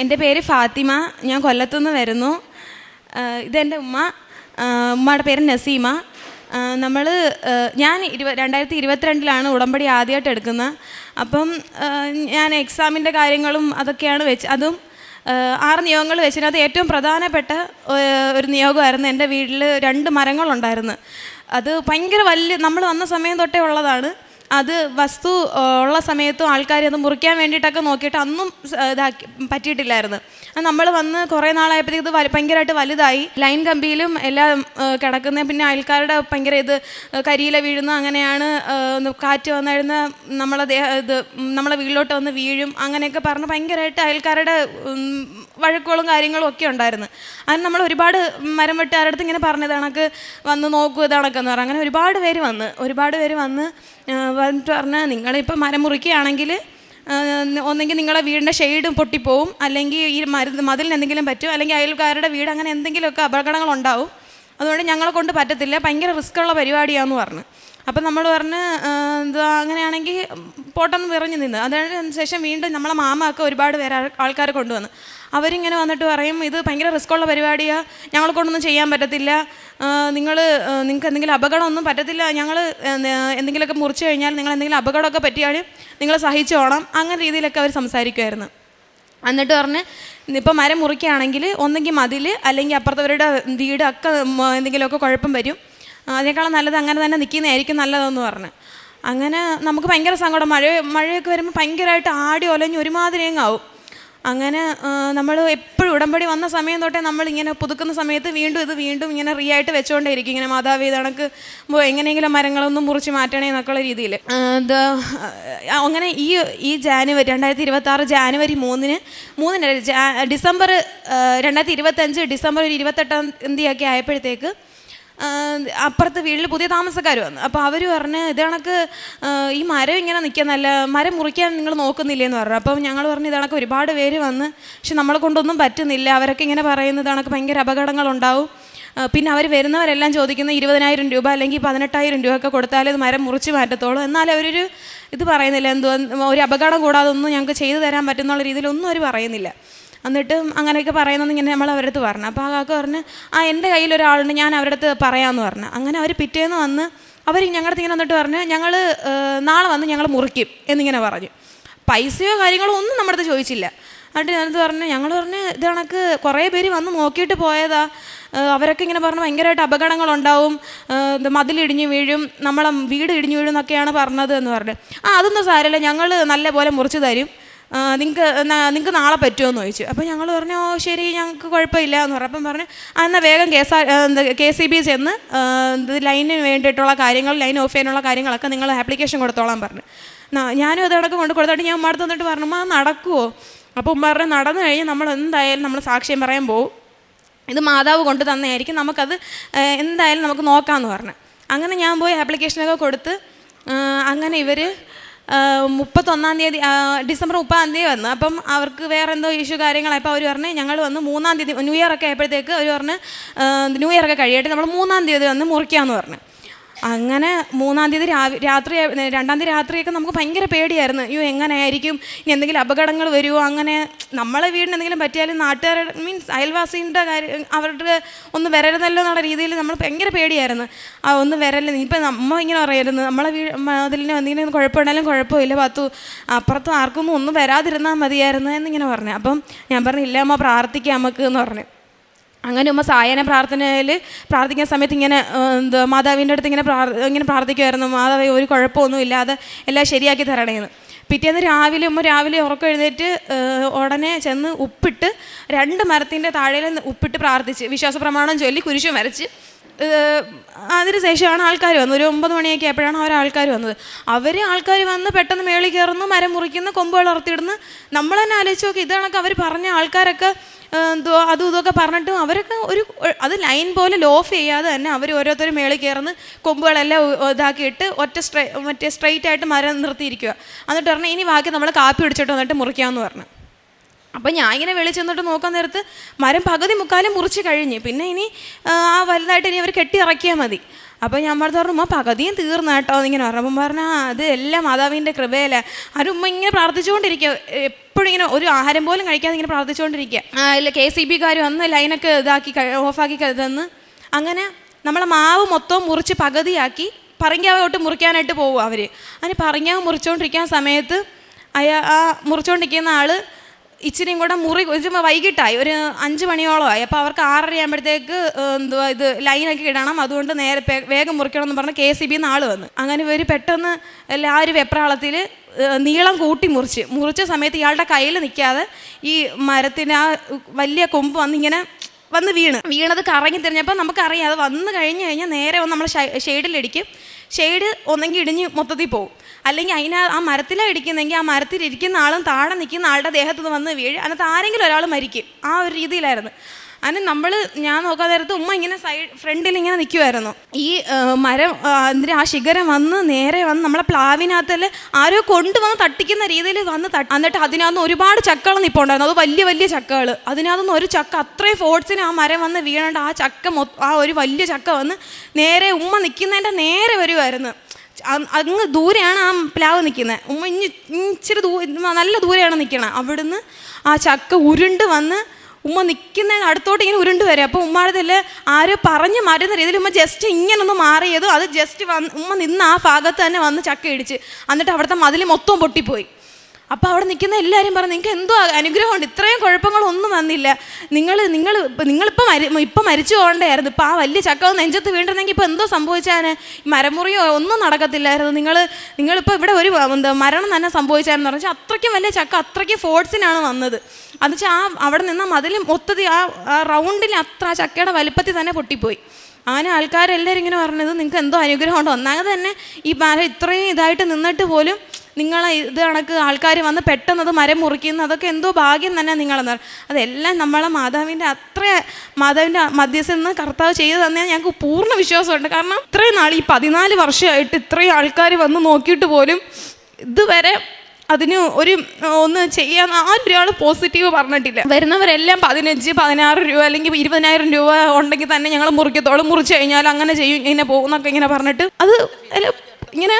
എൻ്റെ പേര് ഫാത്തിമ, ഞാൻ കൊല്ലത്തുനിന്ന് വരുന്നു. ഇതെൻ്റെ ഉമ്മയുടെ പേര് നസീമ. ഞാൻ 2022 ഉടമ്പടി ആദ്യമായിട്ട് എടുക്കുന്നത്. അപ്പം ഞാൻ എക്സാമിൻ്റെ കാര്യങ്ങളും അതൊക്കെയാണ് അതും 6 നിയോഗങ്ങൾ വെച്ചതിനകത്ത് ഏറ്റവും പ്രധാനപ്പെട്ട ഒരു നിയോഗമായിരുന്നു. എൻ്റെ വീട്ടിൽ 2 മരങ്ങളുണ്ടായിരുന്നു. അത് ഭയങ്കര വലിയ, നമ്മൾ വന്ന സമയം തൊട്ടേ ഉള്ളതാണ്. അത് വസ്തു ഉള്ള സമയത്തും ആൾക്കാർ അത് മുറിക്കാൻ വേണ്ടിയിട്ടൊക്കെ നോക്കിയിട്ട് അന്നും പറ്റിയിട്ടില്ലായിരുന്നു. നമ്മൾ വന്ന് കുറേ നാളായപ്പോഴത്തേക്ക് ഇത് ഭയങ്കരമായിട്ട് വലുതായി. ലൈൻ കമ്പിയിലും എല്ലാം കിടക്കുന്നത്. പിന്നെ ആൾക്കാരുടെ ഭയങ്കര കരിയില വീഴുന്നു. അങ്ങനെയാണ് കാറ്റ് വന്നിരുന്ന നമ്മളെ വീട്ടിലോട്ട് വന്ന് വീഴും അങ്ങനെയൊക്കെ പറഞ്ഞ് ഭയങ്കരമായിട്ട് അയൽക്കാരുടെ വഴക്കുകളും കാര്യങ്ങളും ഒക്കെ ഉണ്ടായിരുന്നു. അതിന് നമ്മൾ ഒരുപാട് മരം വെട്ടുകാരുടെ അടുത്ത് ഇങ്ങനെ പറഞ്ഞത് കണക്ക് വന്ന് നോക്കൂ ഇതാണൊക്കെയെന്ന് പറഞ്ഞു. അങ്ങനെ ഒരുപാട് പേര് വന്ന് വന്നിട്ട് പറഞ്ഞാൽ നിങ്ങളിപ്പോൾ മരം മുറിക്കുകയാണെങ്കിൽ ഒന്നെങ്കിൽ നിങ്ങളുടെ വീടിൻ്റെ ഷെയ്ഡും പൊട്ടിപ്പോവും, അല്ലെങ്കിൽ ഈ മതിലിന് എന്തെങ്കിലും പറ്റും, അല്ലെങ്കിൽ അയൽക്കാരുടെ വീട് അങ്ങനെ എന്തെങ്കിലുമൊക്കെ അപകടങ്ങളുണ്ടാവും. അതുകൊണ്ട് ഞങ്ങളെ കൊണ്ട് പറ്റത്തില്ല, ഭയങ്കര റിസ്ക്കുള്ള പരിപാടിയാണെന്ന് പറഞ്ഞു. അപ്പം നമ്മൾ പറഞ്ഞ് അങ്ങനെയാണെങ്കിൽ പോട്ടെന്ന് വിറഞ്ഞു നിന്ന്. അതിന് ശേഷം വീണ്ടും നമ്മളെ മാമയൊക്കെ ഒരുപാട് പേര് ആൾക്കാരെ കൊണ്ടുവന്ന് അവരിങ്ങനെ വന്നിട്ട് പറയും ഇത് ഭയങ്കര റിസ്ക്കുള്ള പരിപാടിയാണ്, ഞങ്ങളെ കൊണ്ടൊന്നും ചെയ്യാൻ പറ്റത്തില്ല, നിങ്ങൾക്ക് എന്തെങ്കിലും അപകടമൊന്നും പറ്റത്തില്ല, ഞങ്ങൾ എന്തെങ്കിലുമൊക്കെ മുറിച്ച് കഴിഞ്ഞാൽ നിങ്ങൾ എന്തെങ്കിലും അപകടമൊക്കെ പറ്റിയാൽ നിങ്ങൾ സഹിച്ചോണം, അങ്ങനെ രീതിയിലൊക്കെ അവർ സംസാരിക്കുമായിരുന്നു. എന്നിട്ട് പറഞ്ഞ് ഇപ്പോൾ മരം മുറിക്കുകയാണെങ്കിൽ ഒന്നെങ്കിൽ മതിൽ അല്ലെങ്കിൽ അപ്പുറത്തവരുടെ വീട് ഒക്കെ എന്തെങ്കിലുമൊക്കെ കുഴപ്പം വരും, അതിനേക്കാളും നല്ലത് അങ്ങനെ തന്നെ നിൽക്കുന്നതായിരിക്കും നല്ലതെന്ന് പറഞ്ഞു. അങ്ങനെ നമുക്ക് ഭയങ്കര സങ്കടം. മഴയൊക്കെ വരുമ്പോൾ ഭയങ്കരമായിട്ട് ആടി ഒലഞ്ഞ് ഒരുമാതിരി ആവും. അങ്ങനെ നമ്മൾ എപ്പോഴും ഉടമ്പടി വന്ന സമയം തൊട്ടേ നമ്മളിങ്ങനെ പുതുക്കുന്ന സമയത്ത് വീണ്ടും ഇങ്ങനെ റീ ആയിട്ട് വെച്ചുകൊണ്ടേയിരിക്കും. ഇങ്ങനെ മാതാവേ കണക്ക് എങ്ങനെയെങ്കിലും മരങ്ങളൊന്നും മുറിച്ച് മാറ്റണേ എന്നൊക്കെയുള്ള രീതിയിൽ. അങ്ങനെ ഈ ജാനുവരി 2026 ജാനുവരി 3 ഡിസംബർ 2025 ഡിസംബർ 28 ആയപ്പോഴത്തേക്ക് അപ്പുറത്ത് വീട്ടിൽ പുതിയ താമസക്കാർ വന്നു. അപ്പോൾ അവർ പറഞ്ഞ് ഇത് കണക്ക് ഈ മരം ഇങ്ങനെ നിൽക്കുന്നല്ല, മരം മുറിക്കാൻ നിങ്ങൾ നോക്കുന്നില്ലേന്ന് പറഞ്ഞു. അപ്പം ഞങ്ങൾ പറഞ്ഞു ഇത് കണക്ക് ഒരുപാട് പേര് വന്ന് പക്ഷെ നമ്മളെ കൊണ്ടൊന്നും പറ്റുന്നില്ല, അവരൊക്കെ ഇങ്ങനെ പറയുന്നത് കണക്ക് ഭയങ്കര അപകടങ്ങളുണ്ടാവും, പിന്നെ അവർ വരുന്നവരെല്ലാം ചോദിക്കുന്ന 20,000 രൂപ അല്ലെങ്കിൽ 18,000 രൂപ ഒക്കെ കൊടുത്താലേ ഇത് മരം മുറിച്ച് മാറ്റത്തോളൂ. എന്നാൽ അവരൊരു ഇത് പറയുന്നില്ല, ഒരു അപകടം കൂടാതെ ഒന്നും ഞങ്ങൾക്ക് ചെയ്തു തരാൻ പറ്റുന്നുള്ള രീതിയിലൊന്നും അവർ പറയുന്നില്ല. എന്നിട്ട് അങ്ങനെയൊക്കെ പറയുന്നത് ഇങ്ങനെ നമ്മൾ അവരുടെ അടുത്ത് പറഞ്ഞു. അപ്പോൾ ആ കാക്ക പറഞ്ഞ് എൻ്റെ കയ്യിലൊരാളുണ്ട്, ഞാൻ അവരുടെ അടുത്ത് പറയാമെന്ന് പറഞ്ഞു. അങ്ങനെ അവർ പിറ്റേന്ന് വന്ന് അവർ ഞങ്ങളുടെ അടുത്ത് ഇങ്ങനെ വന്നിട്ട് പറഞ്ഞ് ഞങ്ങൾ നാളെ വന്ന് ഞങ്ങൾ മുറിക്കും എന്നിങ്ങനെ പറഞ്ഞു. പൈസയോ കാര്യങ്ങളോ ഒന്നും നമ്മുടെ അടുത്ത് ചോദിച്ചില്ല. എന്നിട്ട് ഞാനത് ഞങ്ങൾ പറഞ്ഞ് ഇത് കണക്ക് കുറേ പേര് വന്ന് നോക്കിയിട്ട് പോയതാ, അവരൊക്കെ ഇങ്ങനെ പറഞ്ഞ് ഭയങ്കരമായിട്ട് അപകടങ്ങളുണ്ടാവും, മതിലിടിഞ്ഞ് വീഴും, നമ്മളെ വീട് ഇടിഞ്ഞു വീഴും എന്നൊക്കെയാണ് പറഞ്ഞത് എന്ന് പറഞ്ഞു. അതൊന്നും സാരമില്ല, ഞങ്ങൾ നല്ല പോലെ മുറിച്ച് തരും, നിങ്ങൾക്ക് നാളെ പറ്റുമോ എന്ന് ചോദിച്ചു. അപ്പോൾ ഞങ്ങൾ പറഞ്ഞു ഓ ശരി ഞങ്ങൾക്ക് കുഴപ്പമില്ല എന്ന് പറഞ്ഞു. അപ്പം പറഞ്ഞു എന്നാൽ വേഗം KCB ചെന്ന് ലൈനിന് വേണ്ടിയിട്ടുള്ള കാര്യങ്ങൾ, ലൈൻ ഓഫ് ചെയ്യാനുള്ള കാര്യങ്ങളൊക്കെ നിങ്ങൾ ആപ്ലിക്കേഷൻ കൊടുത്തോളാൻ പറഞ്ഞു. ഞാനും അതോടൊക്കെ കൊണ്ട് കൊടുത്തിട്ട് ഞാൻ ഉമ്മ അടുത്ത് വന്നിട്ട് പറഞ്ഞു അത് നടക്കുമോ? അപ്പോൾ ഉമ്മ പറഞ്ഞു നടന്നു കഴിഞ്ഞ് നമ്മൾ എന്തായാലും നമ്മൾ സാക്ഷ്യം പറയാൻ പോകും, ഇത് മാതാവ് കൊണ്ട് തന്നെയായിരിക്കും, നമുക്കത് എന്തായാലും നമുക്ക് നോക്കാമെന്ന് പറഞ്ഞു. അങ്ങനെ ഞാൻ പോയി ആപ്ലിക്കേഷനൊക്കെ കൊടുത്ത് അങ്ങനെ ഇവർ 31 ഡിസംബർ 30 വന്നു. അപ്പം അവർക്ക് വേറെ എന്തോ ഇഷ്യൂ കാര്യങ്ങളായപ്പോൾ അവർ പറഞ്ഞ് ഞങ്ങൾ വന്ന് 3 ന്യൂ ഇയർ ഒക്കെ ആയപ്പോഴത്തേക്ക് അവർ പറഞ്ഞ് ന്യൂ ഇയർ ഒക്കെ കഴിയട്ടെ നമ്മൾ 3 വന്ന് മുറിക്കാമെന്ന് പറഞ്ഞു. അങ്ങനെ 3 രാത്രി 2 രാത്രിയൊക്കെ നമുക്ക് ഭയങ്കര പേടിയായിരുന്നു. അയ്യോ എങ്ങനെയായിരിക്കും, ഇനി എന്തെങ്കിലും അപകടങ്ങൾ വരുമോ, അങ്ങനെ നമ്മളെ വീടിന് എന്തെങ്കിലും പറ്റിയാലും നാട്ടുകാർ മീൻസ് അയൽവാസിൻ്റെ കാര്യം അവരുടെ ഒന്ന് വരരുതല്ലോ എന്നുള്ള രീതിയിൽ നമ്മൾ ഭയങ്കര പേടിയായിരുന്നു. ഒന്ന് വരല്ല, ഇപ്പം നമ്മൾ ഇങ്ങനെ പറയായിരുന്നു നമ്മളെ അതിലിന് എന്തെങ്കിലും കുഴപ്പമുണ്ടായാലും കുഴപ്പമില്ല, അപ്പുറത്തും ആർക്കൊന്നും ഒന്നും വരാതിരുന്നാൽ മതിയായിരുന്നു എന്നിങ്ങനെ പറഞ്ഞു. അപ്പം ഞാൻ പറഞ്ഞു ഇല്ല അമ്മ പ്രാർത്ഥിക്കാം നമുക്ക് എന്ന് പറഞ്ഞു. അങ്ങനെ ഉമ്മ സായന പ്രാർത്ഥിക്കുന്ന സമയത്ത് ഇങ്ങനെ മാതാവിൻ്റെ അടുത്ത് ഇങ്ങനെ പ്രാർത്ഥിക്കുമായിരുന്നു, മാതാവേ ഒരു കുഴപ്പമൊന്നും ഇല്ലാതെ എല്ലാം ശരിയാക്കി തരണേന്ന്. പിറ്റേന്ന് രാവിലെ ഉറക്കം എഴുന്നേറ്റ് ഉടനെ ചെന്ന് ഉപ്പിട്ട് 2 മരത്തിൻ്റെ താഴെ ഉപ്പിട്ട് പ്രാർത്ഥിച്ച് വിശ്വാസ പ്രമാണം ചൊല്ലി കുരിശു വരച്ച് അതിന് ശേഷമാണ് ആൾക്കാർ വന്നത്. ഒരു 9 മണിയൊക്കെ ആയപ്പോഴാണ് ആൾക്കാർ വന്നത്. ആൾക്കാർ വന്ന് പെട്ടെന്ന് മേളിൽ കയറുന്നു, മരം മുറിക്കുന്നു, കൊമ്പുകൾ ഉറത്തിയിടുന്നു. നമ്മൾ തന്നെ ആലോചിച്ച് നോക്കി ഇത് കണക്ക് അവർ പറഞ്ഞ ആൾക്കാരൊക്കെ അതും ഇതൊക്കെ പറഞ്ഞിട്ടും അവരൊക്കെ അത് ലൈൻ പോലെ ലോഫ് ചെയ്യാതെ തന്നെ അവർ ഓരോരുത്തരും മേളിൽ കയറുന്ന കൊമ്പുകളെല്ലാം ഇതാക്കിയിട്ട് മറ്റേ സ്ട്രെയിറ്റ് ആയിട്ട് മരം നിർത്തിയിരിക്കുക. എന്നിട്ട് പറഞ്ഞാൽ ഇനി ബാക്കി നമ്മൾ കാപ്പി പിടിച്ചിട്ട് വന്നിട്ട് മുറിക്കാമെന്ന് പറഞ്ഞു. അപ്പം ഞാൻ ഇങ്ങനെ വിളിച്ചെന്നിട്ട് നോക്കാൻ നേരത്ത് മരം പകുതി മുക്കാലും മുറിച്ച് കഴിഞ്ഞ്, പിന്നെ ഇനി വലുതായിട്ട് ഇനി അവർ കെട്ടി ഇറക്കിയാൽ മതി. അപ്പോൾ ഞാൻ പറഞ്ഞു ഉമ്മ പകുതിയും തീർന്നു കേട്ടോ എന്നിങ്ങനെ പറഞ്ഞു. അപ്പം പറഞ്ഞാൽ അത് എല്ലാം മാതാവിൻ്റെ കൃപയില. ആരും ഉമ്മ ഇങ്ങനെ പ്രാർത്ഥിച്ചുകൊണ്ടിരിക്കുക, എപ്പോഴും ഇങ്ങനെ ഒരു ആഹാരം പോലും കഴിക്കാതെ ഇങ്ങനെ പ്രാർത്ഥിച്ചുകൊണ്ടിരിക്കുക. ഇല്ല KCB-കാർ വന്ന് ലൈനൊക്കെ ഇതാക്കി ഓഫാക്കി തന്ന് അങ്ങനെ നമ്മളെ മാവ് മൊത്തം മുറിച്ച് പകുതിയാക്കി പറങ്കാവോട്ട് മുറിക്കാനായിട്ട് പോകും അവർ. അതിന് പറങ്കാവ് മുറിച്ചുകൊണ്ടിരിക്കുന്ന സമയത്ത് ആ മുറിച്ചുകൊണ്ടിരിക്കുന്ന ആൾ ഇച്ചിരിയും കൂടെ വൈകിട്ടായി, ഒരു 5 മണിയോളമായി. അപ്പോൾ അവർക്ക് 6:30 ആകുമ്പോഴത്തേക്ക് ഇത് ലൈനൊക്കെ ഇടണം, അതുകൊണ്ട് നേരെ വേഗം മുറിക്കണം എന്ന് പറഞ്ഞ് KCB-ന്ന് ആൾ വന്ന്. അങ്ങനെ ഇവർ പെട്ടെന്ന് എല്ലാവരും വെപ്രാളത്തിൽ നീളം കൂട്ടി മുറിച്ച സമയത്ത് ഇയാളുടെ കയ്യിൽ നിൽക്കാതെ ഈ മരത്തിന് ആ വലിയ കൊമ്പ് വന്ന് വീണത് കറങ്ങി തിരിഞ്ഞപ്പോൾ നമുക്കറിയാം അത് വന്നു കഴിഞ്ഞാൽ നേരെ വന്ന് നമ്മൾ ഷെയ്ഡിലിടിക്കും. ഷെയ്ഡ് ഒന്നെങ്കിൽ ഇടിഞ്ഞ് മൊത്തത്തിൽ പോകും, അല്ലെങ്കിൽ ആ മരത്തിലാണ് ഇടിക്കുന്നെങ്കിൽ ആ മരത്തിലിരിക്കുന്ന ആളും താഴെ നിൽക്കുന്ന ആളുടെ ദേഹത്ത് വന്ന് വീഴും, അതിനകത്ത് ആരെങ്കിലും ഒരാൾ മരിക്കും. ആ ഒരു രീതിയിലായിരുന്നു. അതിന് ഞാൻ നോക്കാൻ നേരത്ത് ഉമ്മ ഇങ്ങനെ ഫ്രണ്ടിൽ ഇങ്ങനെ നിൽക്കുമായിരുന്നു. ഈ മരം ആ ശിഖരം നേരെ വന്ന് നമ്മളെ പ്ലാവിനകത്തല്ലേ ആരോ കൊണ്ടുവന്ന് തട്ടിക്കുന്ന രീതിയിൽ എന്നിട്ട് അതിനകത്ത് ഒരുപാട് ചക്കകൾ നിൽപ്പുണ്ടായിരുന്നു. അത് വലിയ വലിയ ചക്കകൾ. അതിനകത്തുനിന്ന് ഒരു ചക്ക അത്രയും ഫോഴ്സിന് ആ മരം വന്ന് വീണേണ്ട ആ ചക്ക ആ ഒരു വലിയ ചക്ക വന്ന് നേരെ ഉമ്മ നിൽക്കുന്നതിൻ്റെ നേരെ വരുമായിരുന്നു. അങ്ങ് ദൂരെയാണ് ആ പ്ലാവ് നിൽക്കുന്നത്. ഉമ്മ ഇച്ചിരി നല്ല ദൂരെയാണ് നിൽക്കണത്. അവിടുന്ന് ആ ചക്ക ഉരുണ്ട് വന്ന് ഉമ്മ നിൽക്കുന്ന അടുത്തോട്ട് ഇങ്ങനെ ഉരുണ്ട് വരും. അപ്പോൾ ഉമ്മാടത്തിൽ ആരോ പറഞ്ഞ് മാറ്റുന്ന രീതിയിൽ ഉമ്മ ജസ്റ്റ് ഇങ്ങനൊന്ന് മാറിയതും അത് ജസ്റ്റ് ഉമ്മ നിന്ന് ആ ഭാഗത്ത് തന്നെ വന്ന് ചക്ക ഇടിച്ച്, എന്നിട്ട് അവിടുത്തെ മതിൽ മൊത്തം പൊട്ടിപ്പോയി. അപ്പോൾ അവിടെ നിൽക്കുന്ന എല്ലാവരും പറഞ്ഞു നിങ്ങൾക്ക് എന്തോ അനുഗ്രഹമുണ്ട്, ഇത്രയും കുഴപ്പങ്ങളൊന്നും വന്നില്ല, നിങ്ങളിപ്പോൾ മരിച്ചു പോകണ്ടായിരുന്നു, ഇപ്പോൾ ആ വലിയ ചക്ക നെഞ്ചത്ത് വീണ്ടിരുന്നെങ്കിൽ ഇപ്പോൾ എന്തോ സംഭവിച്ചാൽ മരമുറിയോ ഒന്നും നടക്കത്തില്ലായിരുന്നു, നിങ്ങളിപ്പോൾ ഇവിടെ ഒരു മരണം തന്നെ സംഭവിച്ചായിരുന്നു പറഞ്ഞാൽ അത്രയ്ക്കും വലിയ ചക്ക അത്രയ്ക്കും ഫോഴ്സിനാണ് വന്നത്. അത് വെച്ചാൽ അവിടെ നിന്ന് മതിൽ മൊത്തത്തിൽ ആ റൗണ്ടിൽ അത്ര ആ ചക്കയുടെ വലിപ്പത്തിൽ തന്നെ പൊട്ടിപ്പോയി. അങ്ങനെ ആൾക്കാരെല്ലാവരും ഇങ്ങനെ പറഞ്ഞത് നിങ്ങൾക്ക് എന്തോ അനുഗ്രഹമുണ്ട്. ഒന്നാമത് തന്നെ ഈ മരം ഇത്രയും ഇതായിട്ട് നിന്നിട്ട് പോലും നിങ്ങളെ ഇത് കണക്ക് ആൾക്കാർ വന്ന് പെട്ടെന്നത് മരം മുറിക്കുന്ന അതൊക്കെ എന്തോ ഭാഗ്യം തന്നെ നിങ്ങളെന്ന് പറയും. അതെല്ലാം നമ്മളെ മാതാവിൻ്റെ മധ്യസ്ഥ നിന്ന് കർത്താവ് ചെയ്തു തന്നെ ഞങ്ങൾക്ക് പൂർണ്ണ വിശ്വാസമുണ്ട്. കാരണം ഇത്രയും നാൾ ഈ 14 വർഷമായിട്ട് ഇത്രയും ആൾക്കാർ വന്ന് നോക്കിയിട്ട് പോലും ഇതുവരെ അതിന് ഒന്ന് ചെയ്യാൻ ആരൊരാൾ പോസിറ്റീവ് പറഞ്ഞിട്ടില്ല. വരുന്നവരെല്ലാം 15, 16 രൂപ അല്ലെങ്കിൽ 20,000 രൂപ ഉണ്ടെങ്കിൽ തന്നെ ഞങ്ങൾ മുറിച്ച് കഴിഞ്ഞാൽ അങ്ങനെ ചെയ്യും ഇങ്ങനെ പോകുന്നൊക്കെ ഇങ്ങനെ പറഞ്ഞിട്ട് അത് ഇങ്ങനെ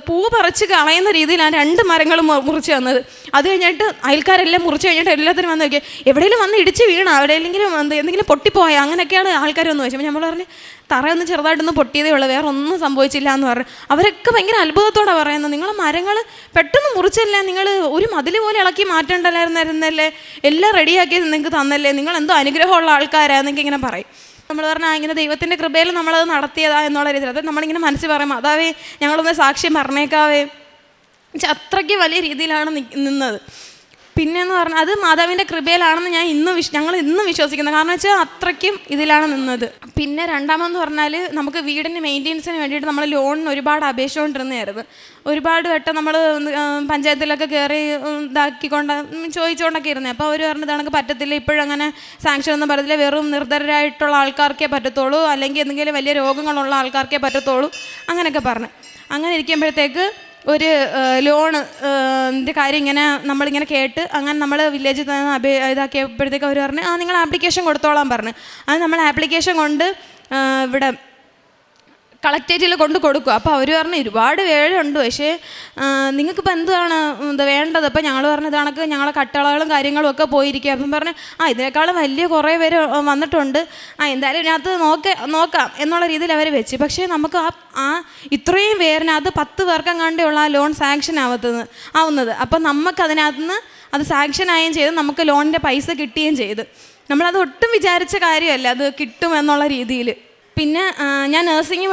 പൂവ് പറിച്ച് കളയുന്ന രീതിയിലാണ് 2 മരങ്ങളും മുറിച്ച് തന്നത്. അത് കഴിഞ്ഞിട്ട് അയൽക്കാരെല്ലാം മുറിച്ച് കഴിഞ്ഞിട്ട് എല്ലാത്തിനും വന്ന് നോക്കിയാൽ എവിടെയെങ്കിലും വന്ന് ഇടിച്ച് വീണ എവിടെയെങ്കിലും എന്തെങ്കിലും പൊട്ടിപ്പോയാൽ അങ്ങനെയൊക്കെയാണ് ആൾക്കാർ വന്ന് ചോദിച്ചത്. അപ്പോൾ നമ്മൾ പറഞ്ഞ് തറയൊന്ന് ചെറുതായിട്ടൊന്ന് പൊട്ടിയതേ ഉള്ളൂ, വേറെ ഒന്നും സംഭവിച്ചില്ല എന്ന് പറഞ്ഞു. അവരൊക്കെ ഭയങ്കര അത്ഭുതത്തോടെ പറയുന്നത് നിങ്ങൾ മരങ്ങൾ പെട്ടെന്ന് മുറിച്ചല്ലേ, നിങ്ങൾ ഒരു മതിൽ പോലെ ഇളക്കി മാറ്റേണ്ടല്ലായിരുന്നല്ലേ, എല്ലാം റെഡിയാക്കി നിങ്ങൾക്ക് തന്നല്ലേ, നിങ്ങൾ എന്തോ അനുഗ്രഹമുള്ള ആൾക്കാരാണെന്നൊക്കെ ഇങ്ങനെ പറയും. നമ്മൾ പറഞ്ഞാൽ ഇങ്ങനെ ദൈവത്തിൻ്റെ കൃപയിൽ നമ്മളത് നടത്തിയതാ എന്നുള്ള രീതിയിൽ അത് നമ്മളിങ്ങനെ മനസ്സിൽ പറയും അതാവേ ഞങ്ങളൊന്ന് സാക്ഷ്യം പറഞ്ഞേക്കാവേ. അത്രയ്ക്ക് വലിയ രീതിയിലാണ് നിന്നത്. പിന്നെയെന്ന് പറഞ്ഞാൽ അത് മാതാവിൻ്റെ കൃപയിലാണെന്ന് ഞങ്ങൾ ഇന്നും വിശ്വസിക്കുന്നത്. കാരണം വെച്ചാൽ അത്രയ്ക്കും ഇതിലാണ് നിന്നത്. പിന്നെ രണ്ടാമെന്ന് പറഞ്ഞാൽ നമുക്ക് വീടിൻ്റെ മെയിൻ്റെനൻസിന് വേണ്ടിയിട്ട് നമ്മൾ ലോണിന് ഒരുപാട് അപേക്ഷിച്ചുകൊണ്ടിരുന്നതായിരുന്നു. ഒരുപാട് വട്ടം നമ്മൾ പഞ്ചായത്തിലൊക്കെ കയറി ചോദിച്ചുകൊണ്ടൊക്കെ ഇരുന്നത്. അപ്പോൾ അവർ പറഞ്ഞത് കണക്ക് പറ്റത്തില്ല, ഇപ്പോഴങ്ങനെ സാങ്ഷൻ ഒന്നും പറയത്തില്ല, വെറും നിർധരരായിട്ടുള്ള ആൾക്കാർക്കേ പറ്റത്തുള്ളൂ, അല്ലെങ്കിൽ എന്തെങ്കിലും വലിയ രോഗങ്ങളുള്ള ആൾക്കാർക്കേ പറ്റത്തുള്ളൂ അങ്ങനെയൊക്കെ പറഞ്ഞു. അങ്ങനെ ഇരിക്കുമ്പോഴത്തേക്ക് ഒരു ലോണിൻ്റെ കാര്യം ഇങ്ങനെ നമ്മളിങ്ങനെ കേട്ട് അങ്ങനെ നമ്മൾ വില്ലേജിൽ നിന്ന് ഇതാക്കിയപ്പോഴത്തേക്ക് അവർ പറഞ്ഞു നിങ്ങൾ ആപ്ലിക്കേഷൻ കൊടുത്തോളാൻ പറഞ്ഞു. അത് നമ്മൾ ആപ്ലിക്കേഷൻ കൊണ്ട് ഇവിടെ കളക്ടറേറ്റിൽ കൊടുക്കും. അപ്പോൾ അവർ പറഞ്ഞു ഒരുപാട് വേഴയുണ്ട്, പക്ഷേ നിങ്ങൾക്കിപ്പോൾ എന്താണ് വേണ്ടത്? അപ്പോൾ ഞങ്ങൾ പറഞ്ഞു ഇതാണക്ക് ഞങ്ങളെ കട്ടളകളും കാര്യങ്ങളും ഒക്കെ പോയിരിക്കുക. അപ്പം പറഞ്ഞു ഇതിനേക്കാളും വലിയ കുറേ പേര് വന്നിട്ടുണ്ട്, എന്തായാലും ഇതിനകത്ത് നോക്കാം എന്നുള്ള രീതിയിൽ അവർ വെച്ച്. പക്ഷേ നമുക്ക് ഇത്രയും പേരിനകത്ത് 10 പേർക്കെങ്ങാണ്ടുള്ള ആ ലോൺ സാങ്ഷൻ ആവുന്നത്. അപ്പം നമുക്കതിനകത്ത് നിന്ന് അത് സാങ്ഷൻ ആവുകയും ചെയ്ത് നമുക്ക് ലോണിൻ്റെ പൈസ കിട്ടുകയും ചെയ്ത്. നമ്മളത് ഒട്ടും വിചാരിച്ച കാര്യമല്ല അത് കിട്ടുമെന്നുള്ള രീതിയിൽ. പിന്നെ ഞാൻ നഴ്സിംഗ്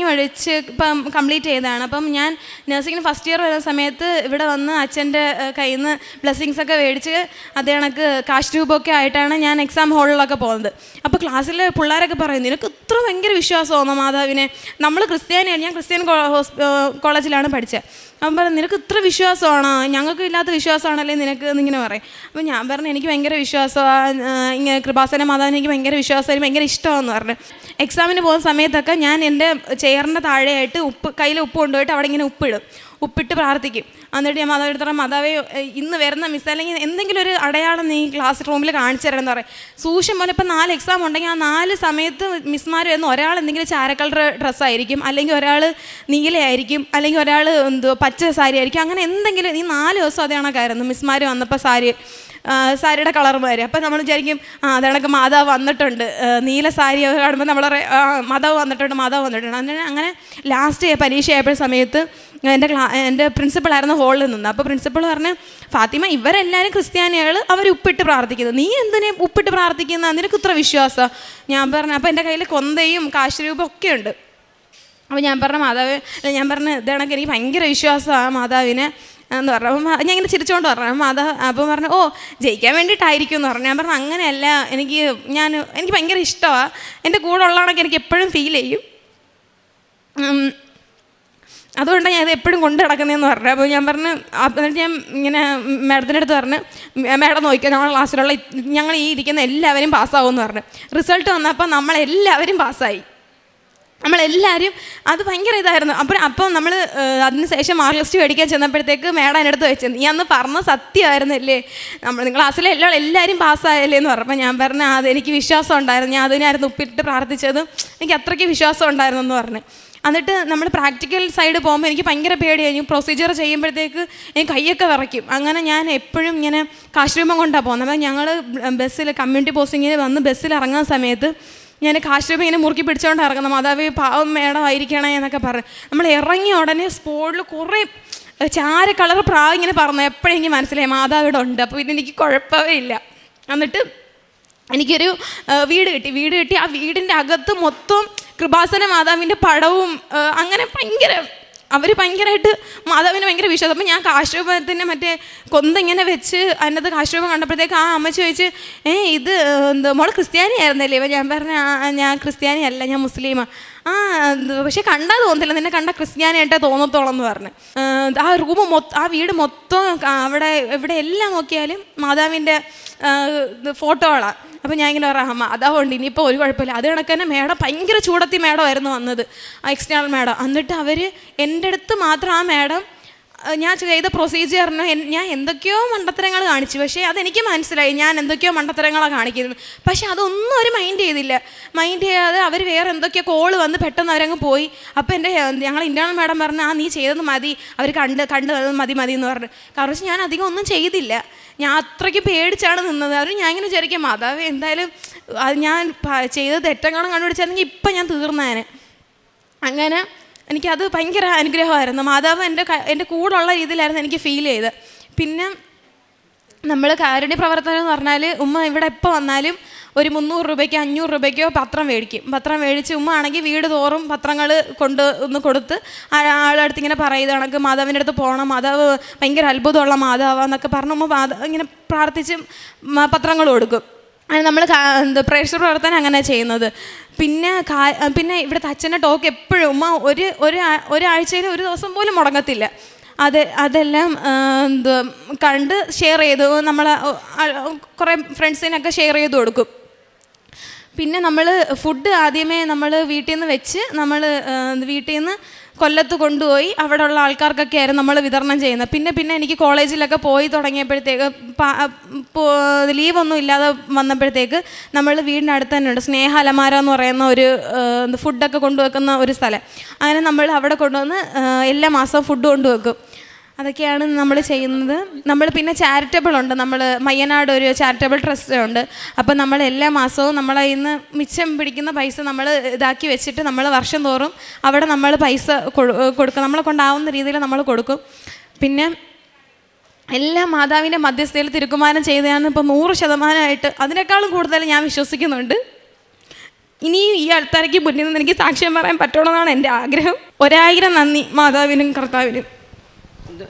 പഠിച്ച് ഇപ്പം കംപ്ലീറ്റ് ചെയ്തതാണ്. അപ്പം ഞാൻ നഴ്സിംഗിന് ഫസ്റ്റ് ഇയർ വരുന്ന സമയത്ത് ഇവിടെ വന്ന് അച്ഛൻ്റെ കയ്യിൽ നിന്ന് ബ്ലെസ്സിങ്സൊക്കെ മേടിച്ച് അത് കണക്ക് കാശ് രൂപമൊക്കെ ആയിട്ടാണ് ഞാൻ എക്സാം ഹാളിലൊക്കെ പോകുന്നത്. അപ്പോൾ ക്ലാസ്സിൽ പിള്ളേരൊക്കെ പറയും നിനക്ക് ഇത്ര ഭയങ്കര വിശ്വാസമാണോ മാതാവിനെ, നമ്മൾ ക്രിസ്ത്യാനിയാണ്, ഞാൻ ക്രിസ്ത്യൻ കോളേജിലാണ് പഠിച്ചത്. അപ്പം പറഞ്ഞു നിനക്ക് ഇത്ര വിശ്വാസമാണോ, ഞങ്ങൾക്ക് ഇല്ലാത്ത വിശ്വാസമാണല്ലേ നിനക്ക് എന്നിങ്ങനെ പറയും. അപ്പം ഞാൻ പറഞ്ഞു എനിക്ക് ഭയങ്കര വിശ്വാസമാണ്, ഇങ്ങനെ കൃപാസന മാതാവിനെ എനിക്ക് ഭയങ്കര വിശ്വാസം, എനിക്ക് ഭയങ്കര ഇഷ്ടമാണെന്ന് പറഞ്ഞു. എക്സാമിന് പോകുന്ന സമയത്തൊക്കെ ഞാൻ എൻ്റെ ചെയറിൻ്റെ താഴെയായിട്ട് കയ്യിൽ ഉപ്പ് കൊണ്ടുപോയിട്ട് അവിടെ ഇങ്ങനെ ഉപ്പിട്ട് പ്രാർത്ഥിക്കും. എന്നിട്ട് ഞാൻ മാതാവിനടുത്ത് മാതാവേ ഇന്ന് വരുന്ന മിസ് അല്ലെങ്കിൽ എന്തെങ്കിലും ഒരു അടയാളം നീ ക്ലാസ് റൂമിൽ കാണിച്ചു തരണം എന്ന് പറയും. സൂക്ഷ്യം പോലെ ഇപ്പം 4 എക്സാം ഉണ്ടെങ്കിൽ ആ 4 സമയത്ത് മിസ്മാർ വരുന്ന ഒരാൾ എന്തെങ്കിലും ചാര കളർ ഡ്രസ്സായിരിക്കും, അല്ലെങ്കിൽ ഒരാൾ നീലയായിരിക്കും, അല്ലെങ്കിൽ ഒരാൾ പച്ച സാരി ആയിരിക്കും. അങ്ങനെ എന്തെങ്കിലും ഈ 4 ദിവസം അതേ കണക്കായിരുന്നു മിസ്മാർ വന്നപ്പോൾ സാരിയുടെ കളർ മാറി. അപ്പം നമ്മൾ വിചാരിക്കും അതണക്ക് മാതാവ് വന്നിട്ടുണ്ട്, നീല സാരി കാണുമ്പോൾ നമ്മൾ മാതാവ് വന്നിട്ടുണ്ട്. അങ്ങനെ ലാസ്റ്റ് പരീക്ഷ ആയപ്പോൾ സമയത്ത് എൻ്റെ പ്രിൻസിപ്പളായിരുന്നു ഹോളിൽ നിന്ന്. അപ്പോൾ പ്രിൻസിപ്പൾ പറഞ്ഞു, ഫാത്തിമ ഇവരെല്ലാവരും ക്രിസ്ത്യാനികൾ, അവർ ഉപ്പിട്ട് പ്രാർത്ഥിക്കുന്നത്, നീ എന്തിനെ ഉപ്പിട്ട് പ്രാർത്ഥിക്കുന്ന, നിനക്ക് ഇത്ര വിശ്വാസം? ഞാൻ പറഞ്ഞു, അപ്പോൾ എൻ്റെ കയ്യിൽ കൊന്തയും കാശുരൂപം ഒക്കെ ഉണ്ട്. അപ്പോൾ ഞാൻ പറഞ്ഞു ഇതാണെങ്കിൽ എനിക്ക് ഭയങ്കര വിശ്വാസമാണ് മാതാവിനെ എന്ന് പറഞ്ഞു. അപ്പം ഞാൻ ഇങ്ങനെ ചിരിച്ചുകൊണ്ട് പറഞ്ഞു മാതാവ്. അപ്പം പറഞ്ഞു ഓ ജയിക്കാൻ വേണ്ടിയിട്ടായിരിക്കും എന്ന് പറഞ്ഞു. ഞാൻ പറഞ്ഞു അങ്ങനെയല്ല, എനിക്ക് ഭയങ്കര ഇഷ്ടമാണ്, എൻ്റെ കൂടെ ഉള്ളതാണെങ്കിൽ എനിക്ക് എപ്പോഴും ഫീൽ ചെയ്യും, അതുകൊണ്ടാണ് ഞാൻ ഇത് എപ്പോഴും കൊണ്ട് നടക്കുന്നതെന്ന് പറഞ്ഞു. അപ്പോൾ ഞാൻ പറഞ്ഞു, എന്നിട്ട് ഞാൻ ഇങ്ങനെ മാഡത്തിൻ്റെ അടുത്ത് പറഞ്ഞു, മാഡം നോക്കിയാൽ ഞങ്ങളുടെ ക്ലാസ്സിലുള്ള ഞങ്ങൾ ഈ ഇരിക്കുന്ന എല്ലാവരും പാസ്സാവുമെന്ന് പറഞ്ഞു. റിസൾട്ട് വന്നപ്പോൾ നമ്മളെല്ലാവരും പാസ്സായി, നമ്മളെല്ലാവരും. അത് ഭയങ്കര ഇതായിരുന്നു. അപ്പം നമ്മൾ അതിന് ശേഷം മാർക്ക് ലിസ്റ്റ് മേടിക്കാൻ ചെന്നപ്പോഴത്തേക്ക് മാഡം എൻ്റെ അടുത്ത് വെച്ചത്, നീ അന്ന് പറഞ്ഞ സത്യമായിരുന്നല്ലേ, നിങ്ങൾ ക്ലാസ്സിലെ എല്ലാവരും പാസ്സായല്ലേ എന്ന് പറഞ്ഞപ്പോൾ ഞാൻ പറഞ്ഞു അതെനിക്ക് വിശ്വാസം ഉണ്ടായിരുന്നു, ഞാൻ അതിനായിരുന്നു ഉപ്പിട്ട് പ്രാർത്ഥിച്ചത്, എനിക്ക് അത്രയ്ക്ക് വിശ്വാസം ഉണ്ടായിരുന്നു എന്ന് പറഞ്ഞു. എന്നിട്ട് നമ്മൾ പ്രാക്ടിക്കൽ സൈഡ് പോകുമ്പോൾ എനിക്ക് ഭയങ്കര പേടിയായിരുന്നു. പ്രൊസീജിയർ ചെയ്യുമ്പോഴത്തേക്ക് എനിക്ക് കൈയൊക്കെ വിറയ്ക്കും. അങ്ങനെ ഞാൻ എപ്പോഴും ഇങ്ങനെ കാശുരൂപം കൊണ്ടാണ് പോകുന്നത്. അപ്പോൾ ഞങ്ങൾ ബസ്സിൽ കമ്മ്യൂണിറ്റി പോസ്റ്റിങ്ങിന് വന്ന് ബസ്സിൽ ഇറങ്ങുന്ന സമയത്ത് ഞാൻ കാശുരൂപം ഇങ്ങനെ മുറുക്കി പിടിച്ചുകൊണ്ട് ഇറങ്ങുന്നത്, മാതാവേ പാവം മേഡം ആയിരിക്കണേ എന്നൊക്കെ പറഞ്ഞു. നമ്മൾ ഇറങ്ങിയ ഉടനെ സ്പോട്ടിൽ കുറേ ചാര കളർ പ്രാവ് ഇങ്ങനെ പറഞ്ഞു. എപ്പോഴും എനിക്ക് മനസ്സിലായി മാതാവ് ഇവിടെ ഉണ്ട്, അപ്പോൾ ഇതെനിക്ക് കുഴപ്പമേ ഇല്ല. എന്നിട്ട് എനിക്കൊരു വീട് കിട്ടി. ആ വീടിൻ്റെ അകത്ത് മൊത്തം കൃപാസന മാതാവിൻ്റെ പടവും അങ്ങനെ ഭയങ്കരമായിട്ട് മാതാവിന് ഭയങ്കര വിശ്വാസം. അപ്പം ഞാൻ കാശുരൂപത്തിൻ്റെ മറ്റേ കൊന്ത ഇങ്ങനെ വെച്ച് അതിനകത്ത് കാശുരൂപം കണ്ടപ്പോഴത്തേക്ക് ആ അമ്മച്ചി ചോദിച്ച് ഇത് മോള് ക്രിസ്ത്യാനി ആയിരുന്നല്ലേ? അപ്പോൾ ഞാൻ പറഞ്ഞു ഞാൻ ക്രിസ്ത്യാനി അല്ല, ഞാൻ മുസ്ലിമാണ്. പക്ഷെ കണ്ടാൽ തോന്നുന്നില്ല, നിന്നെ കണ്ട ക്രിസ്ത്യാനിയായിട്ടേ തോന്നത്തോളം എന്ന് പറഞ്ഞു. ആ വീട് മൊത്തം അവിടെ എവിടെ എല്ലാം നോക്കിയാലും മാതാവിൻ്റെ ഫോട്ടോകളാണ്. അപ്പോൾ ഞാൻ ഇങ്ങനെ പറയാം മാതാവുണ്ട്, ഇനിയിപ്പോൾ ഒരു കുഴപ്പമില്ല. അത് കണക്ക് തന്നെ മേഡം ഭയങ്കര ചൂടത്തി മേഡമായിരുന്നു വന്നത്, ആ എക്സ്റ്റേണൽ മേഡം. എന്നിട്ട് അവർ എൻ്റെ അടുത്ത് മാത്രം ആ മേഡം ഞാൻ ചെയ്ത പ്രൊസീജിയറിന് ഞാൻ എന്തൊക്കെയോ മണ്ടത്തരങ്ങൾ കാണിച്ചു. പക്ഷേ അതെനിക്ക് മനസ്സിലായി ഞാൻ എന്തൊക്കെയോ മണ്ടത്തരങ്ങളാണ് കാണിക്കുന്നത്. പക്ഷേ അതൊന്നും അവർ മൈൻഡ് ചെയ്യാതെ അവർ വേറെ എന്തൊക്കെയോ കോള് വന്ന് പെട്ടെന്ന് അവരങ്ങ് പോയി. അപ്പോൾ ഞങ്ങൾ ഇൻ്റേണൽ മേഡം പറഞ്ഞു നീ ചെയ്തത് മതി, അവർ കണ്ട് മതി എന്ന് പറഞ്ഞു. കാരണം ഞാൻ അധികം ഒന്നും ചെയ്തില്ല, ഞാൻ അത്രയ്ക്ക് പേടിച്ചാണ് നിന്നത്. അവർ ഞാൻ ഇങ്ങനെ വിചാരിക്കാം മാതാവ് എന്തായാലും അത് ഞാൻ ചെയ്ത തെറ്റങ്ങളും കണ്ടുപിടിച്ചായിരുന്നെങ്കിൽ ഇപ്പം ഞാൻ തീർന്നേനെ. അങ്ങനെ എനിക്കത് ഭയങ്കര അനുഗ്രഹമായിരുന്നു. മാതാവ് എൻ്റെ കൂടെ ഉള്ള രീതിയിലായിരുന്നു എനിക്ക് ഫീൽ ചെയ്തത്. പിന്നെ നമ്മൾ കാരുണ്യ പ്രവർത്തനം എന്ന് പറഞ്ഞാൽ ഉമ്മ ഇവിടെ എപ്പോൾ വന്നാലും ഒരു 300 രൂപയ്ക്കോ 500 രൂപയ്ക്കോ പത്രം മേടിച്ച് ഉമ്മ ആണെങ്കിൽ വീട് തോറും പത്രങ്ങൾ കൊടുത്ത് ആളുടെ അടുത്ത് ഇങ്ങനെ പറയുന്നത് കണക്ക് മാതാവിൻ്റെ അടുത്ത് പോകണം, മാതാവ് ഭയങ്കര അത്ഭുതമുള്ള മാതാവാന്നൊക്കെ പറഞ്ഞ് ഉമ്മ ഇങ്ങനെ പ്രാർത്ഥിച്ച് പത്രങ്ങൾ കൊടുക്കും. നമ്മൾ പ്രേക്ഷക പ്രവർത്തനം അങ്ങനെ ചെയ്യുന്നത്. പിന്നെ ഇവിടുത്തെ അച്ഛൻ്റെ ടോക്ക് എപ്പോഴും ഉമ്മ ഒരാഴ്ചയിൽ ഒരു ദിവസം പോലും മുടങ്ങത്തില്ല. അതെല്ലാം കണ്ട് ഷെയർ ചെയ്തു, നമ്മൾ കുറേ ഫ്രണ്ട്സിനൊക്കെ ഷെയർ ചെയ്ത് കൊടുക്കും. പിന്നെ നമ്മൾ ഫുഡ് ആദ്യമേ നമ്മൾ വീട്ടിൽ നിന്ന് കൊല്ലത്ത് കൊണ്ടുപോയി അവിടെയുള്ള ആൾക്കാർക്കൊക്കെ ആയിരുന്നു നമ്മൾ വിതരണം ചെയ്യുന്നത്. പിന്നെ എനിക്ക് കോളേജിലൊക്കെ പോയി തുടങ്ങിയപ്പോഴത്തേക്ക് ലീവൊന്നും ഇല്ലാതെ വന്നപ്പോഴത്തേക്ക് നമ്മൾ വീടിൻ്റെ അടുത്ത് തന്നെ ഉണ്ട് സ്നേഹ അലമാര എന്ന് പറയുന്ന ഒരു ഫുഡൊക്കെ കൊണ്ടുവെക്കുന്ന ഒരു സ്ഥലം. അങ്ങനെ നമ്മൾ അവിടെ കൊണ്ടുവന്ന് എല്ലാ മാസവും ഫുഡ് കൊണ്ടുവെക്കും. അതൊക്കെയാണ് നമ്മൾ ചെയ്യുന്നത്. നമ്മൾ പിന്നെ ചാരിറ്റബിൾ ഉണ്ട്, നമ്മൾ മയ്യനാട് ഒരു ചാരിറ്റബിൾ ട്രസ്റ്റ് ഉണ്ട്. അപ്പം നമ്മൾ എല്ലാ മാസവും നമ്മളെ ഇന്ന് മിച്ചം പിടിക്കുന്ന പൈസ നമ്മൾ ഇതാക്കി വെച്ചിട്ട് നമ്മൾ വർഷം തോറും അവിടെ നമ്മൾ പൈസ കൊടുക്കും, നമ്മളെ കൊണ്ടാവുന്ന രീതിയിൽ നമ്മൾ കൊടുക്കും. പിന്നെ എല്ലാ മാതാവിൻ്റെ മധ്യസ്ഥയിൽ തിരുക്കുമാരൻ ചെയ്തതാണ് ഇപ്പോൾ 100%. അതിനേക്കാളും കൂടുതൽ ഞാൻ വിശ്വസിക്കുന്നുണ്ട്. ഇനിയും ഈ ആൾക്കാർക്ക് മുന്നിൽ നിന്ന് എനിക്ക് സാക്ഷ്യം പറയാൻ പറ്റണമെന്നാണ് എൻ്റെ ആഗ്രഹം. 1000 നന്ദി മാതാവിനും കർത്താവിനും.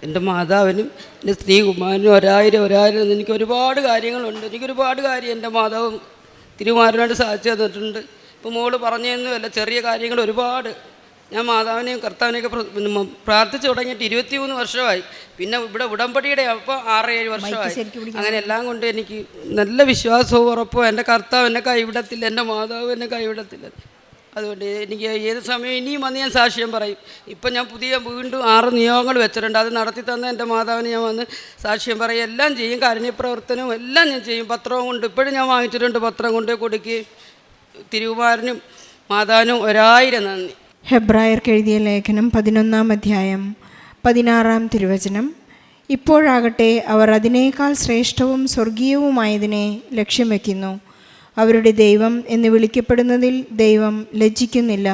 എൻ്റെ മാതാവിനും എൻ്റെ സ്ത്രീകുമാരനും 1000 എനിക്ക് ഒരുപാട് കാര്യങ്ങളുണ്ട്. എനിക്കൊരുപാട് കാര്യം എൻ്റെ മാതാവും തിരുകുമാരനോട് സാധിച്ചു തന്നിട്ടുണ്ട്. ഇപ്പോൾ മോള് പറഞ്ഞതൊന്നുമല്ല, ചെറിയ കാര്യങ്ങൾ ഒരുപാട്. ഞാൻ മാതാവിനെയും കർത്താവിനെയൊക്കെ പ്രാർത്ഥിച്ചു തുടങ്ങിയിട്ട് 23 വർഷമായി. പിന്നെ ഇവിടെ ഉടമ്പടിയുടെ അപ്പോൾ 6-7 വർഷമായി. അങ്ങനെ എല്ലാം കൊണ്ട് എനിക്ക് നല്ല വിശ്വാസവും ഉറപ്പും എൻ്റെ കർത്താവ് എന്നെ കൈവിടത്തില്ല, എൻ്റെ മാതാവ് എന്നെ കൈവിടത്തില്ല. അതുകൊണ്ട് എനിക്ക് ഏത് സമയം ഇനിയും വന്ന് ഞാൻ സാക്ഷ്യം പറയും. ഇപ്പം ഞാൻ വീണ്ടും 6 നിയോഗങ്ങൾ വെച്ചിട്ടുണ്ട്. അത് നടത്തി തന്ന എൻ്റെ മാതാവിന് ഞാൻ വന്ന് സാക്ഷ്യം പറയും. എല്ലാം ചെയ്യും, കാരുണ്യപ്രവർത്തനവും എല്ലാം ഞാൻ ചെയ്യും. പത്രവും കൊണ്ട് ഇപ്പോഴും ഞാൻ വാങ്ങിച്ചിട്ടുണ്ട്. പത്രം കൊണ്ട് കൊടുക്കുകയും തിരുകുമാരനും മാതാവിനും 1000 നന്ദി. ഹെബ്രായർക്ക് എഴുതിയ ലേഖനം 11-ാം അധ്യായം 16-ാം തിരുവചനം. ഇപ്പോഴാകട്ടെ അവർ അതിനേക്കാൾ ശ്രേഷ്ഠവും സ്വർഗീയവുമായതിനെ ലക്ഷ്യം വയ്ക്കുന്നു. അവരുടെ ദൈവം എന്ന് വിളിക്കപ്പെടുന്നതിൽ ദൈവം ലജ്ജിക്കുന്നില്ല.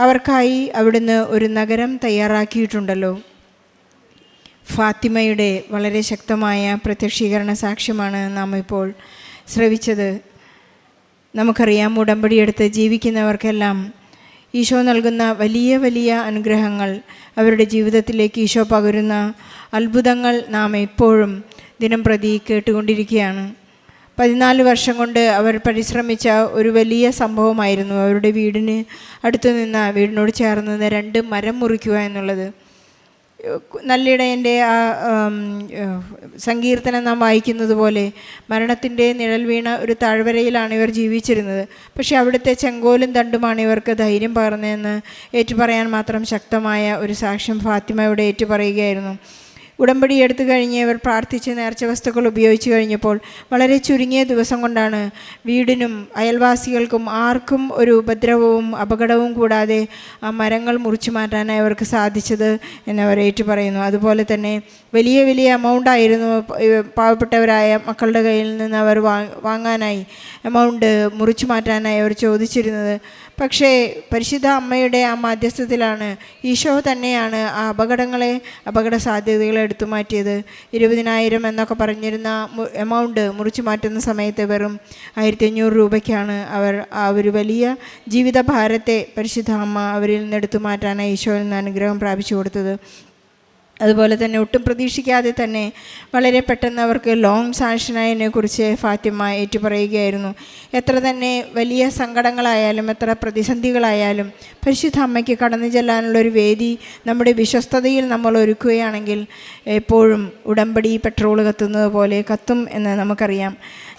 അവർക്കായി അവിടുന്ന് ഒരു നഗരം തയ്യാറാക്കിയിട്ടുണ്ടല്ലോ. ഫാത്തിമയുടെ വളരെ ശക്തമായ പ്രത്യക്ഷീകരണ സാക്ഷ്യമാണ് നാം ഇപ്പോൾ ശ്രവിച്ചത്. നമുക്കറിയാം, ഉടമ്പടിയെടുത്ത് ജീവിക്കുന്നവർക്കെല്ലാം ഈശോ നൽകുന്ന വലിയ വലിയ അനുഗ്രഹങ്ങൾ, അവരുടെ ജീവിതത്തിലേക്ക് ഈശോ പകരുന്ന അത്ഭുതങ്ങൾ നാം എപ്പോഴും ദിനം പ്രതി കേട്ടുകൊണ്ടിരിക്കുകയാണ്. 14 വർഷം കൊണ്ട് അവർ പരിശ്രമിച്ച ഒരു വലിയ സംഭവമായിരുന്നു അവരുടെ വീടിന് അടുത്ത് നിന്ന് വീടിനോട് ചേർന്ന് 2 മരം മുറിക്കുക എന്നുള്ളത്. നല്ലിടയൻ്റെ ആ സങ്കീർത്തനം നാം വായിക്കുന്നത് പോലെ മരണത്തിൻ്റെ നിഴൽ വീണ ഒരു താഴ്വരയിലാണ് ഇവർ ജീവിച്ചിരുന്നത്. പക്ഷേ അവിടുത്തെ ചെങ്കോലും തണ്ടുമാണ് ഇവർക്ക് ധൈര്യം പകർന്നതെന്ന് ഏറ്റുപറയാൻ മാത്രം ശക്തമായ ഒരു സാക്ഷ്യം ഫാത്തിമ ഇവിടെ ഏറ്റുപറയുകയായിരുന്നു. ഉടമ്പടി എടുത്തു കഴിഞ്ഞ് ഇവർ പ്രാർത്ഥിച്ച് നേർച്ച വസ്തുക്കൾ ഉപയോഗിച്ച് കഴിഞ്ഞപ്പോൾ വളരെ ചുരുങ്ങിയ ദിവസം കൊണ്ടാണ് വീടിനും അയൽവാസികൾക്കും ആർക്കും ഒരു ഉപദ്രവവും അപകടവും കൂടാതെ ആ മരങ്ങൾ മുറിച്ചു മാറ്റാനായി അവർക്ക് സാധിച്ചത് എന്നവർ ഏറ്റുപറയുന്നു. അതുപോലെ തന്നെ വലിയ വലിയ എമൗണ്ടായിരുന്നു പാവപ്പെട്ടവരായ മക്കളുടെ കയ്യിൽ നിന്ന് അവർ വാങ്ങാനായി എമൗണ്ട് മുറിച്ചു മാറ്റാനായി അവർ ചോദിച്ചിരുന്നത്. പക്ഷേ പരിശുദ്ധ അമ്മയുടെ ആ മധ്യസ്ഥത്തിലാണ് ഈശോ തന്നെയാണ് ആ അപകട സാധ്യതകളെ എടുത്തു മാറ്റിയത്. 20,000 എന്നൊക്കെ പറഞ്ഞിരുന്ന എമൗണ്ട് മുറിച്ചു മാറ്റുന്ന സമയത്ത് വെറും 1,500 രൂപയ്ക്കാണ് അവർ ആ ഒരു വലിയ ജീവിതഭാരത്തെ പരിശുദ്ധ അമ്മ അവരിൽ നിന്ന് എടുത്തു മാറ്റാനായി ഈശോയിൽ നിന്ന് അനുഗ്രഹം പ്രാപിച്ചു കൊടുത്തത്. അതുപോലെ തന്നെ ഒട്ടും പ്രതീക്ഷിക്കാതെ തന്നെ വളരെ പെട്ടെന്ന് അവർക്ക് ലോങ് സാങ്ഷനായതിനെ കുറിച്ച് ഫാത്തിമ ഏറ്റുപറയുകയായിരുന്നു. എത്ര തന്നെ വലിയ സങ്കടങ്ങളായാലും എത്ര പ്രതിസന്ധികളായാലും പരിശുദ്ധ അമ്മയ്ക്ക് കടന്നു ചെല്ലാനുള്ളൊരു വേദി നമ്മുടെ വിശ്വസ്തതയിൽ നമ്മൾ ഒരുക്കുകയാണെങ്കിൽ എപ്പോഴും ഉടമ്പടി പെട്രോൾ കത്തുന്നത് പോലെ കത്തും എന്ന് നമുക്കറിയാം.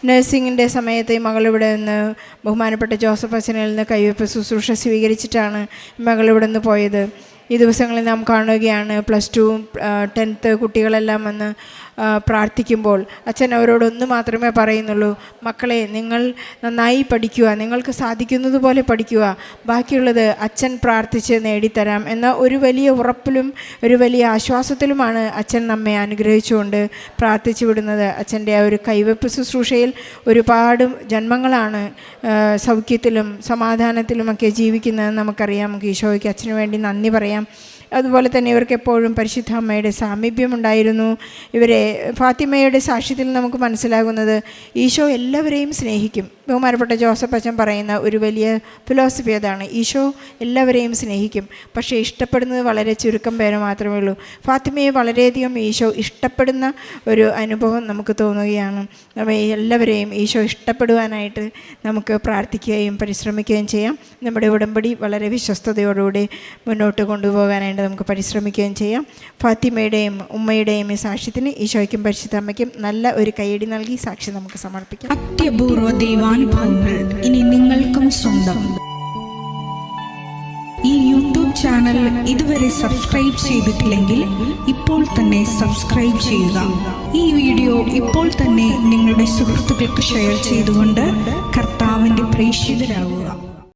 നഴ്സിങ്ങിൻ്റെ സമയത്ത് ഈ മകളിവിടെ നിന്ന് ബഹുമാനപ്പെട്ട ജോസഫ് അച്ഛനിൽ നിന്ന് കൈവയ്പ്പ് ശുശ്രൂഷ സ്വീകരിച്ചിട്ടാണ് മകളിവിടെ നിന്ന് പോയത്. ഈ ദിവസങ്ങളിൽ നാം കാണുകയാണ് +2, 10th കുട്ടികളെല്ലാം വന്ന് പ്രാർത്ഥിക്കുമ്പോൾ അച്ഛൻ അവരോടൊന്ന് മാത്രമേ പറയുന്നുള്ളൂ: മക്കളെ, നിങ്ങൾ നന്നായി പഠിക്കുക, നിങ്ങൾക്ക് സാധിക്കുന്നത് പോലെ പഠിക്കുക, ബാക്കിയുള്ളത് അച്ഛൻ പ്രാർത്ഥിച്ച് നേടിത്തരാം എന്ന ഒരു വലിയ ഉറപ്പിലും ഒരു വലിയ ആശ്വാസത്തിലുമാണ് അച്ഛൻ നമ്മെ അനുഗ്രഹിച്ചുകൊണ്ട് പ്രാർത്ഥിച്ചു വിടുന്നത്. അച്ഛൻ്റെ ആ ഒരു കൈവയ്പ്പ് ശുശ്രൂഷയിൽ ഒരുപാട് ജന്മങ്ങളാണ് സൗഖ്യത്തിലും സമാധാനത്തിലുമൊക്കെ ജീവിക്കുന്നതെന്ന് നമുക്കറിയാം. നമുക്ക് ഈശോയ്ക്ക് അച്ഛന് വേണ്ടി നന്ദി പറയാം. അതുപോലെ തന്നെ ഇവർക്ക് എപ്പോഴും പരിശുദ്ധ അമ്മയുടെ സാമീപ്യമുണ്ടായിരുന്നു. ഇവരെ ഫാത്തിമയുടെ സാക്ഷ്യത്തിൽ നമുക്ക് മനസ്സിലാകുന്നത് ഈശോ എല്ലാവരെയും സ്നേഹിക്കും. ബഹുമാനപ്പെട്ട ജോസഫ് അച്ഛൻ പറയുന്ന ഒരു വലിയ ഫിലോസഫി അതാണ്. ഈശോ എല്ലാവരെയും സ്നേഹിക്കും, പക്ഷേ ഇഷ്ടപ്പെടുന്നത് വളരെ ചുരുക്കം പേര് മാത്രമേ ഉള്ളൂ. ഫാത്തിമയെ വളരെയധികം ഈശോ ഇഷ്ടപ്പെടുന്ന ഒരു അനുഭവം നമുക്ക് തോന്നുകയാണ്. എല്ലാവരെയും ഈശോ ഇഷ്ടപ്പെടുവാനായിട്ട് നമുക്ക് പ്രാർത്ഥിക്കുകയും പരിശ്രമിക്കുകയും ചെയ്യാം. നമ്മുടെ ഉടമ്പടി വളരെ വിശ്വസ്തയോടുകൂടി മുന്നോട്ട് കൊണ്ടുപോകാനായിട്ട് നമുക്ക് പരിശ്രമിക്കുകയും ചെയ്യാം. ഫാത്തിമയുടെയും ഉമ്മയുടെയും ഈ സാക്ഷ്യത്തിന് ഈശോയ്ക്കും പരിശുദ്ധ അമ്മയ്ക്കും നല്ല ഒരു കൈയടി നൽകി സാക്ഷി നമുക്ക് സമർപ്പിക്കാം. അത്യപൂർവ ദൈവാനുഭവങ്ങൾ ഇനി നിങ്ങൾക്കും സ്വന്തം. ഈ യൂട്യൂബ് ചാനൽ ഇതുവരെ സബ്സ്ക്രൈബ് ചെയ്തിട്ടില്ലെങ്കിൽ ഇപ്പോൾ തന്നെ സബ്സ്ക്രൈബ് ചെയ്യുക. ഈ വീഡിയോ ഇപ്പോൾ തന്നെ നിങ്ങളുടെ സുഹൃത്തുക്കൾക്ക് ഷെയർ ചെയ്തുകൊണ്ട് കർത്താവിൻ്റെ പ്രേക്ഷിതരാകുക.